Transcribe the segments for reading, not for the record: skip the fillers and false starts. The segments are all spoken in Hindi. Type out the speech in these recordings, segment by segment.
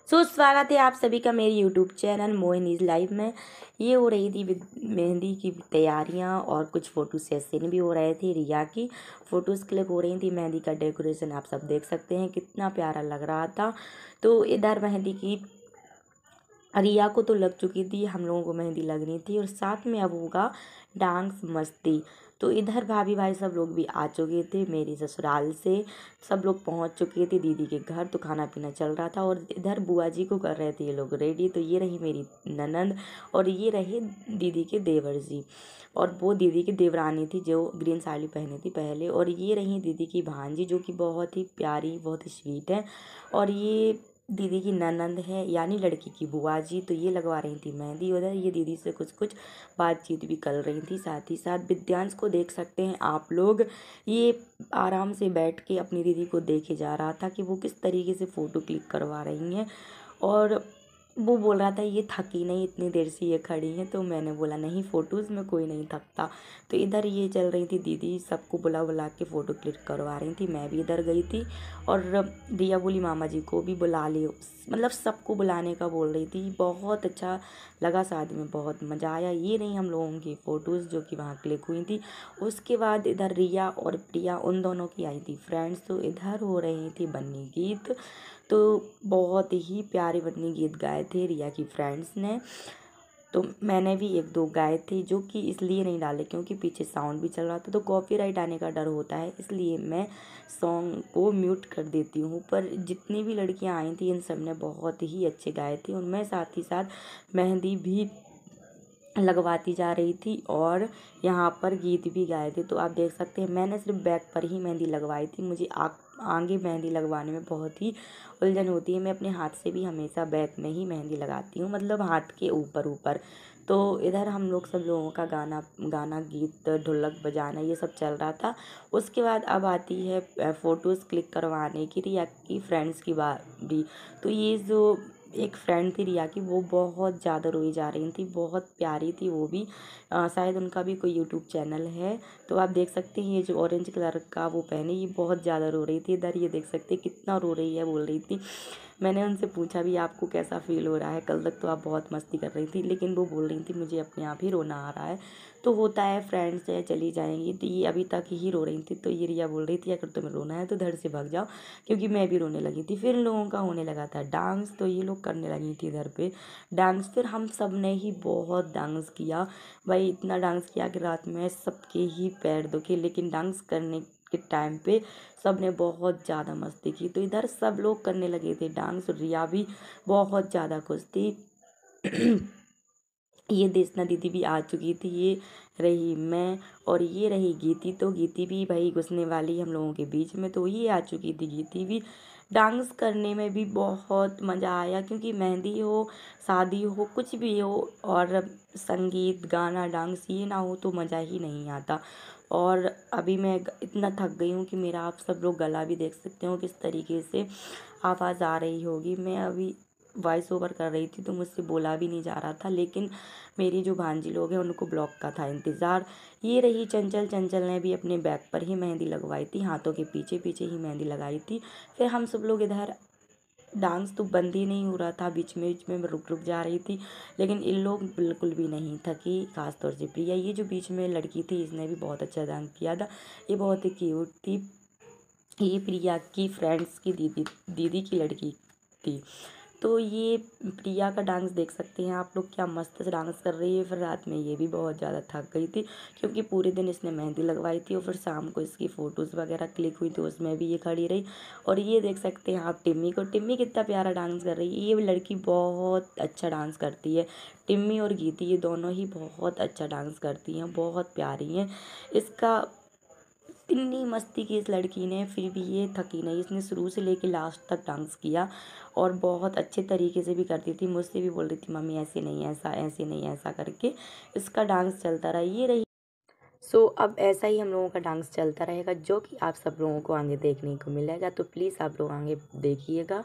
स्वागत है आप सभी का मेरे यूट्यूब चैनल मोहिनीज लाइव में। ये हो रही थी मेहंदी की तैयारियां और कुछ फ़ोटो सेशन भी हो रहे थे। रिया की फ़ोटोज़ क्लिक हो रही थी। मेहंदी का डेकोरेशन आप सब देख सकते हैं कितना प्यारा लग रहा था। तो इधर मेहंदी की रिया को तो लग चुकी थी, हम लोगों को मेहंदी लगनी थी और साथ में अब होगा डांस मस्ती। तो इधर भाभी भाई सब लोग भी आ चुके थे मेरे ससुराल से, सब लोग पहुंच चुके थे दीदी के घर। तो खाना पीना चल रहा था और इधर बुआ जी को कर रहे थे ये लोग रेडी। तो ये रही मेरी ननंद और ये रहे दीदी के देवर जी, और वो दीदी की देवरानी थी जो ग्रीन साड़ी पहनी थी पहले। और ये रही दीदी की भांजी जो कि बहुत ही प्यारी, बहुत ही स्वीट है। और ये दीदी की ननंद है यानी लड़की की बुआ जी। तो ये लगवा रही थी मेहंदी। उधर ये दीदी से कुछ कुछ बातचीत भी कर रही थी। साथ ही साथ विद्यांश को देख सकते हैं आप लोग, ये आराम से बैठ के अपनी दीदी को देखे जा रहा था कि वो किस तरीके से फ़ोटो क्लिक करवा रही हैं। और वो बोल रहा था ये थकी नहीं, इतनी देर से ये खड़ी हैं। तो मैंने बोला नहीं, फ़ोटोज़ में कोई नहीं थकता। तो इधर ये चल रही थी दीदी, सबको बुला बुला के फ़ोटो क्लिक करवा रही थी। मैं भी इधर गई थी और रिया बोली मामा जी को भी बुला लियो, मतलब सबको बुलाने का बोल रही थी। बहुत अच्छा लगा, शादी में बहुत मज़ा आया। ये नहीं हम लोगों की फ़ोटोज़ जो कि वहाँ क्लिक हुई थी। उसके बाद इधर रिया और प्रिया उन दोनों की आई थी फ्रेंड्स। तो इधर हो रही थी बन्नी गीत। तो बहुत ही प्यारे बन्नी गीत गाए थे रिया की फ्रेंड्स ने। तो मैंने भी एक दो गाए थे जो कि इसलिए नहीं डाले क्योंकि पीछे साउंड भी चल रहा था, तो कॉपीराइट आने का डर होता है, इसलिए मैं सॉन्ग को म्यूट कर देती हूँ। पर जितनी भी लड़कियाँ आई थी इन सब ने बहुत ही अच्छे गाए थे और मैं साथ ही साथ मेहंदी भी लगवाती जा रही थी और यहाँ पर गीत भी गाए थे। तो आप देख सकते हैं मैंने सिर्फ बैक पर ही मेहंदी लगवाई थी। मुझे आगे मेहंदी लगवाने में बहुत ही उलझन होती है। मैं अपने हाथ से भी हमेशा बैक में ही मेहंदी लगाती हूँ, मतलब हाथ के ऊपर ऊपर। तो इधर हम लोग सब लोगों का गाना गीत ढोलक बजाना ये सब चल रहा था। उसके बाद अब आती है फ़ोटोज़ क्लिक करवाने की रिया की फ्रेंड्स की बारी। तो ये जो एक फ्रेंड थी रिया की, वो बहुत ज़्यादा रोई जा रही थी, बहुत प्यारी थी वो भी। शायद उनका भी कोई यूट्यूब चैनल है। तो आप देख सकते हैं ये जो ऑरेंज कलर का वो पहने, ये बहुत ज़्यादा रो रही थी। इधर ये देख सकते हैं कितना रो रही है, बोल रही थी। मैंने उनसे पूछा भी आपको कैसा फील हो रहा है, कल तक तो आप बहुत मस्ती कर रही थी, लेकिन वो बोल रही थी मुझे अपने आप ही रोना आ रहा है। तो होता है, फ्रेंड्स है चली जाएंगी। तो ये अभी तक ही रो रही थी। तो ये रिया बोल रही थी अगर तुम्हें रोना है तो घर से भाग जाओ, क्योंकि मैं भी रोने लगी थी। फिर इन लोगों का होने लगा था डांस, तो ये लोग करने लगी थी इधर पे डांस। फिर हम सब ने ही बहुत डांस किया भाई, इतना डांस किया कि रात में सबके ही पैर दुखे। लेकिन डांस करने के टाइम पे सब ने बहुत ज़्यादा मस्ती की। तो इधर सब लोग करने लगे थे डांस, रिया भी बहुत ज़्यादा खुश थी। ये देशना दीदी भी आ चुकी थी, ये रही मैं और ये रही गीती। तो गीती भी भाई घुसने वाली हम लोगों के बीच में, तो ये आ चुकी थी गीती भी। डांस करने में भी बहुत मज़ा आया, क्योंकि मेहंदी हो, शादी हो, कुछ भी हो और संगीत गाना डांस ये ना हो तो मज़ा ही नहीं आता। और अभी मैं इतना थक गई हूँ कि मेरा आप सब लोग गला भी देख सकते हो किस तरीके से आवाज़ आ रही होगी। मैं अभी वॉइस ओवर कर रही थी तो मुझसे बोला भी नहीं जा रहा था, लेकिन मेरी जो भांजी लोग हैं उनको ब्लॉक का था इंतज़ार। ये रही चंचल, चंचल ने भी अपने बैक पर ही मेहंदी लगवाई थी, हाथों के पीछे पीछे ही मेहंदी लगाई थी। फिर हम सब लोग इधर, डांस तो बंद ही नहीं हो रहा था, बीच में मैं रुक रुक जा रही थी, लेकिन इन लोग बिल्कुल भी नहीं थकी। खासतौर से प्रिया, ये जो बीच में लड़की थी, इसने भी बहुत अच्छा डांस किया था, ये बहुत ही क्यूट थी। ये प्रिया की फ्रेंड्स की दीदी की लड़की थी। तो ये प्रिया का डांस देख सकते हैं आप लोग, क्या मस्त से डांस कर रही है। फिर रात में ये भी बहुत ज़्यादा थक गई थी, क्योंकि पूरे दिन इसने मेहंदी लगवाई थी और फिर शाम को इसकी फ़ोटोज़ वगैरह क्लिक हुई तो उसमें भी ये खड़ी रही। और ये देख सकते हैं आप टिम्मी को, टिम्मी कितना प्यारा डांस कर रही है। ये लड़की बहुत अच्छा डांस करती है, टिम्मी और गीती ये दोनों ही बहुत अच्छा डांस करती हैं, बहुत प्यारी हैं। इसका इतनी मस्ती की इस लड़की ने, फिर भी ये थकी नहीं, इसने शुरू से लेके लास्ट तक डांस किया और बहुत अच्छे तरीके से भी करती थी। मुझसे भी बोल रही थी मम्मी ऐसे नहीं ऐसा, ऐसे नहीं ऐसा करके इसका डांस चलता रहा। ये रही। अब ऐसा ही हम लोगों का डांस चलता रहेगा, जो कि आप सब लोगों को आगे देखने को मिलेगा। तो प्लीज़ आप लोग आगे देखिएगा।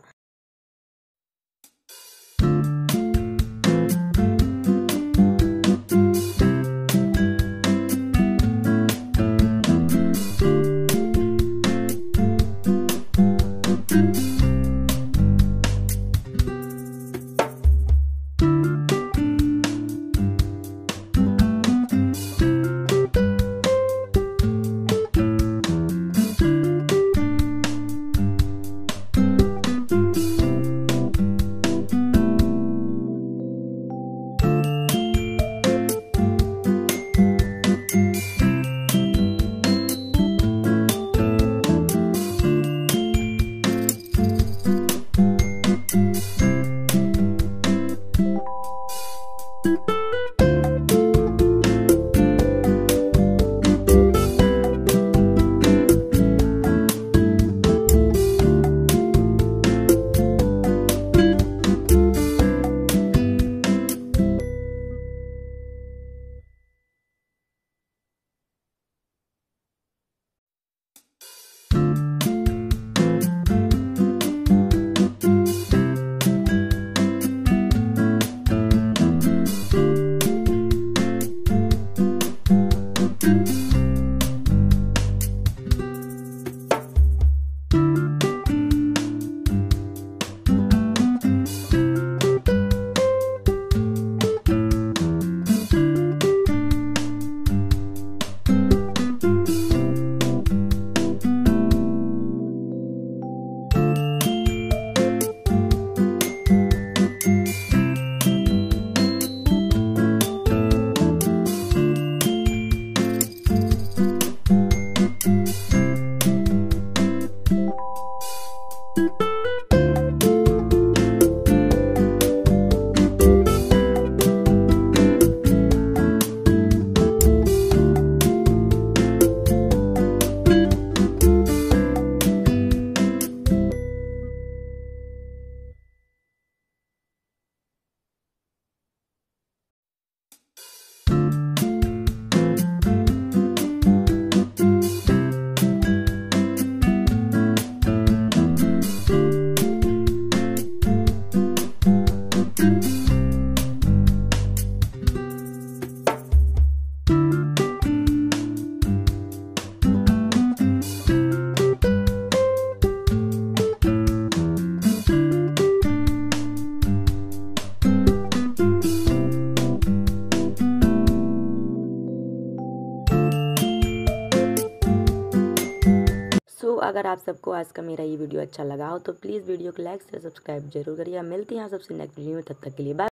अगर आप सबको आज का मेरा ये वीडियो अच्छा लगा हो तो प्लीज़ वीडियो को लाइक शेयर सब्सक्राइब जरूर करिए। मिलते हैं आप सबसे नेक्स्ट वीडियो में, तब तक के लिए बाय।